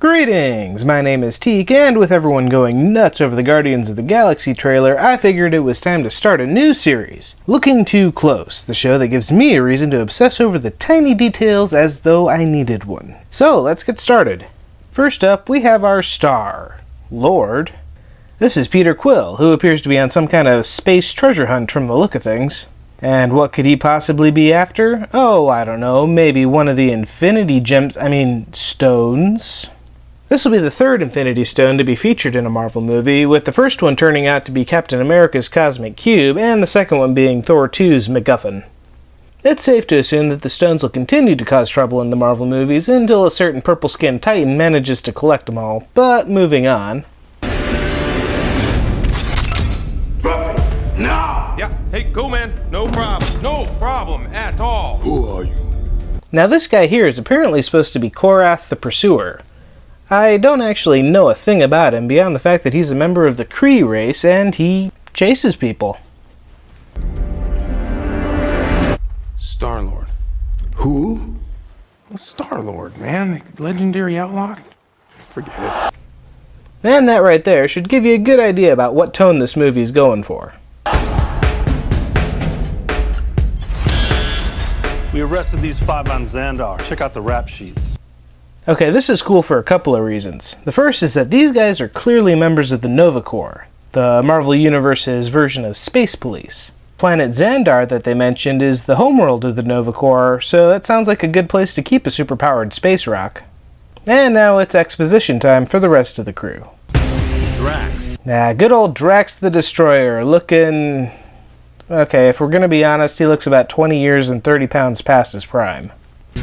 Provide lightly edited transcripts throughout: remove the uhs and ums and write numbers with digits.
Greetings! My name is Teak, and with everyone going nuts over the Guardians of the Galaxy trailer, I figured it was time to start a new series, Looking Too Close, the show that gives me a reason to obsess over the tiny details as though I needed one. So, let's get started. First up, we have our star, Lord. This is Peter Quill, who appears to be on some kind of space treasure hunt from the look of things. And what could he possibly be after? Oh, I don't know, maybe one of the Infinity Stones? This will be the third Infinity Stone to be featured in a Marvel movie, with the first one turning out to be Captain America's Cosmic Cube, and the second one being Thor 2's MacGuffin. It's safe to assume that the stones will continue to cause trouble in the Marvel movies until a certain purple-skinned titan manages to collect them all, but moving on. Drop it, now! Yeah, hey, go man, no problem at all. Who are you? Now this guy here is apparently supposed to be Korath the Pursuer. I don't actually know a thing about him beyond the fact that he's a member of the Kree race and he chases people. Star-Lord. Who? Well, Star-Lord, man. Legendary outlaw. Forget it. And that right there should give you a good idea about what tone this movie's going for. We arrested these five on Xandar. Check out the rap sheets. Okay, this is cool for a couple of reasons. The first is that these guys are clearly members of the Nova Corps, the Marvel Universe's version of Space Police. Planet Xandar that they mentioned is the homeworld of the Nova Corps, so it sounds like a good place to keep a superpowered space rock. And now it's exposition time for the rest of the crew. Drax. Good old Drax the Destroyer, looking... Okay, if we're gonna be honest, he looks about 20 years and 30 pounds past his prime.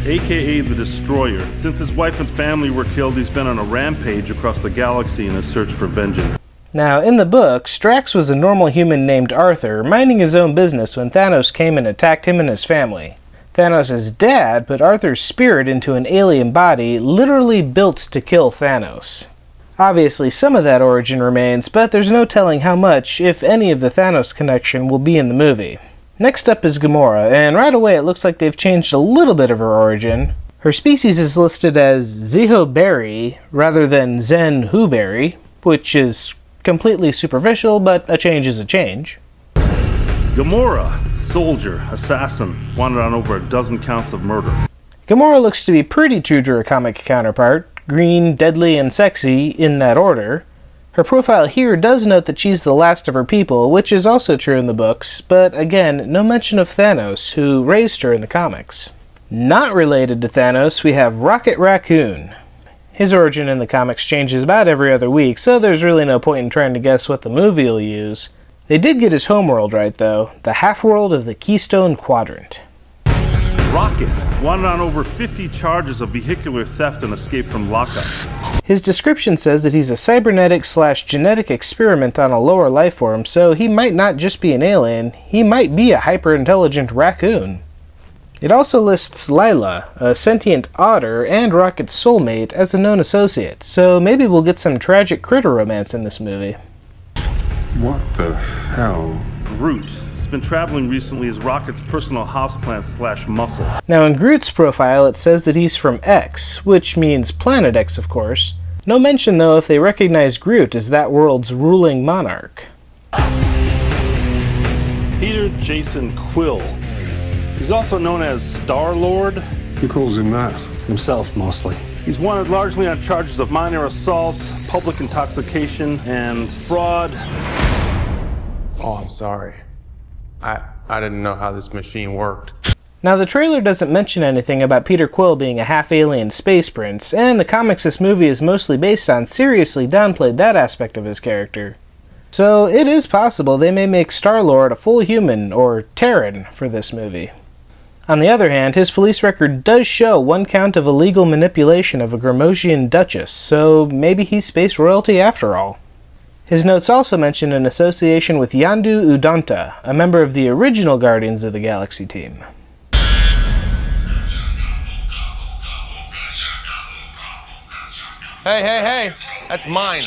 AKA the Destroyer. Since his wife and family were killed, he's been on a rampage across the galaxy in his search for vengeance. Now, in the books, Drax was a normal human named Arthur, minding his own business when Thanos came and attacked him and his family. Thanos' dad put Arthur's spirit into an alien body, literally built to kill Thanos. Obviously, some of that origin remains, but there's no telling how much, if any, of the Thanos connection will be in the movie. Next up is Gamora, and right away it looks like they've changed a little bit of her origin. Her species is listed as Zehoberry rather than Zen-Huberry, which is completely superficial, but a change is a change. Gamora. Soldier. Assassin. Wanted on over a dozen counts of murder. Gamora looks to be pretty true to her comic counterpart, green, deadly, and sexy, in that order. Her profile here does note that she's the last of her people, which is also true in the books, but again, no mention of Thanos, who raised her in the comics. Not related to Thanos, we have Rocket Raccoon. His origin in the comics changes about every other week, so there's really no point in trying to guess what the movie will use. They did get his homeworld right though, the half-world of the Keystone Quadrant. Rocket. Wanted on over 50 charges of vehicular theft and escape from lockup. His description says that he's a cybernetic/genetic experiment on a lower life form, so he might not just be an alien, he might be a hyper-intelligent raccoon. It also lists Lila, a sentient otter and Rocket's soulmate, as a known associate, so maybe we'll get some tragic critter romance in this movie. What the hell? Groot. He's been traveling recently as Rocket's personal houseplant/muscle. Now in Groot's profile it says that he's from X, which means Planet X of course. No mention though if they recognize Groot as that world's ruling monarch. Peter Jason Quill. He's also known as Star-Lord. Who calls him that? Himself, mostly. He's wanted largely on charges of minor assault, public intoxication, and fraud. Oh, I'm sorry. I didn't know how this machine worked. Now the trailer doesn't mention anything about Peter Quill being a half-alien space prince, and the comics this movie is mostly based on seriously downplayed that aspect of his character. So it is possible they may make Star-Lord a full human, or Terran, for this movie. On the other hand, his police record does show one count of illegal manipulation of a Gramosian duchess, so maybe he's space royalty after all. His notes also mention an association with Yondu Udonta, a member of the original Guardians of the Galaxy team. Hey, that's mine.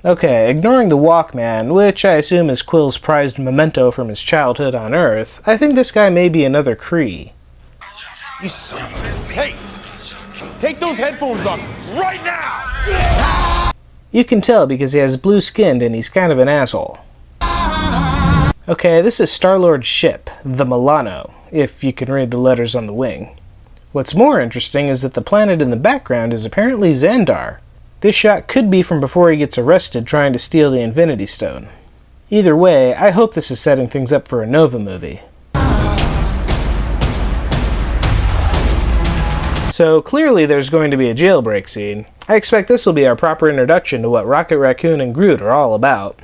Okay, ignoring the Walkman, which I assume is Quill's prized memento from his childhood on Earth, I think this guy may be another Kree. You son of a... Hey! Take those headphones off right now! You can tell because he has blue skin and he's kind of an asshole. Okay, this is Star-Lord's ship, the Milano, if you can read the letters on the wing. What's more interesting is that the planet in the background is apparently Xandar. This shot could be from before he gets arrested trying to steal the Infinity Stone. Either way, I hope this is setting things up for a Nova movie. So clearly there's going to be a jailbreak scene. I expect this will be our proper introduction to what Rocket Raccoon and Groot are all about.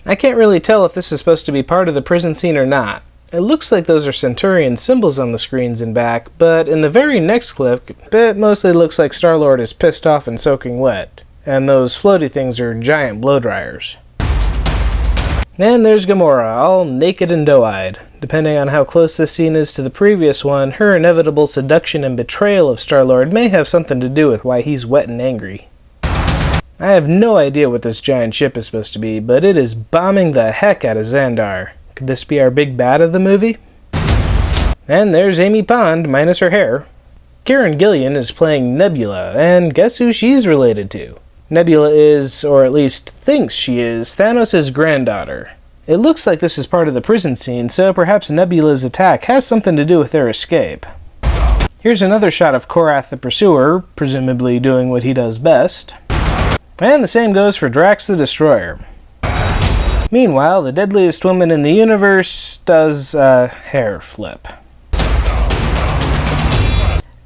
I can't really tell if this is supposed to be part of the prison scene or not. It looks like those are Centurion symbols on the screens in back, but in the very next clip, it mostly looks like Star-Lord is pissed off and soaking wet, and those floaty things are giant blow dryers. And there's Gamora, all naked and doe-eyed. Depending on how close this scene is to the previous one, her inevitable seduction and betrayal of Star-Lord may have something to do with why he's wet and angry. I have no idea what this giant ship is supposed to be, but it is bombing the heck out of Xandar. Could this be our big bad of the movie? And there's Amy Pond, minus her hair. Karen Gillan is playing Nebula, and guess who she's related to? Nebula is, or at least thinks she is, Thanos' granddaughter. It looks like this is part of the prison scene, so perhaps Nebula's attack has something to do with their escape. Here's another shot of Korath the Pursuer, presumably doing what he does best. And the same goes for Drax the Destroyer. Meanwhile, the deadliest woman in the universe does a hair flip.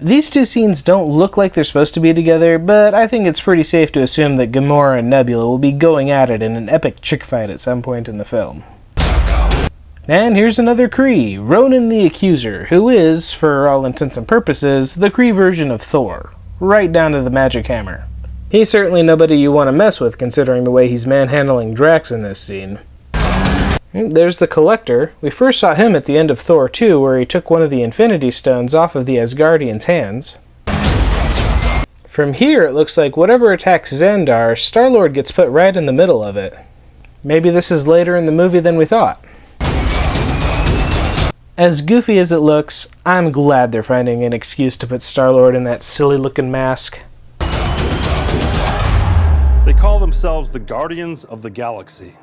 These two scenes don't look like they're supposed to be together, but I think it's pretty safe to assume that Gamora and Nebula will be going at it in an epic chick fight at some point in the film. And here's another Kree, Ronan the Accuser, who is, for all intents and purposes, the Kree version of Thor, right down to the magic hammer. He's certainly nobody you want to mess with, considering the way he's manhandling Drax in this scene. There's the Collector. We first saw him at the end of Thor 2, where he took one of the Infinity Stones off of the Asgardian's hands. From here, it looks like whatever attacks Xandar, Star-Lord gets put right in the middle of it. Maybe this is later in the movie than we thought. As goofy as it looks, I'm glad they're finding an excuse to put Star-Lord in that silly-looking mask. They call themselves the Guardians of the Galaxy.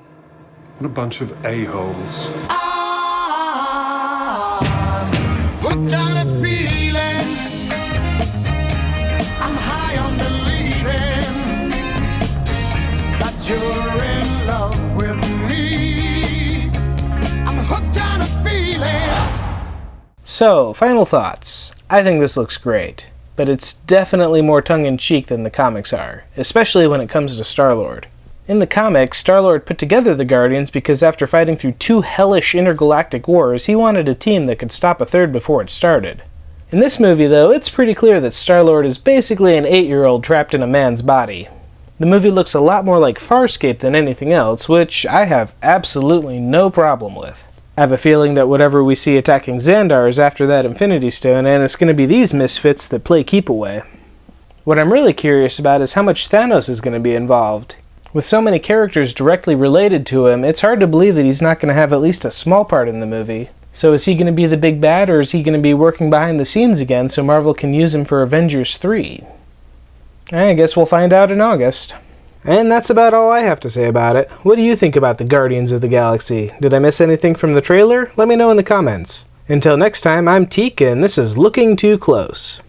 What a bunch of a-holes. Hooked on a feeling. I'm high on believing that you're in love with me. I'm hooked on a feeling. So, final thoughts. I think this looks great, but it's definitely more tongue-in-cheek than the comics are, especially when it comes to Star-Lord. In the comics, Star-Lord put together the Guardians because after fighting through 2 hellish intergalactic wars, he wanted a team that could stop a third before it started. In this movie, though, it's pretty clear that Star-Lord is basically an 8-year-old trapped in a man's body. The movie looks a lot more like Farscape than anything else, which I have absolutely no problem with. I have a feeling that whatever we see attacking Xandar is after that Infinity Stone, and it's going to be these misfits that play keep away. What I'm really curious about is how much Thanos is going to be involved. With so many characters directly related to him, it's hard to believe that he's not going to have at least a small part in the movie. So is he going to be the big bad, or is he going to be working behind the scenes again so Marvel can use him for Avengers 3? I guess we'll find out in August. And that's about all I have to say about it. What do you think about the Guardians of the Galaxy? Did I miss anything from the trailer? Let me know in the comments. Until next time, I'm Teak, and this is Looking Too Close.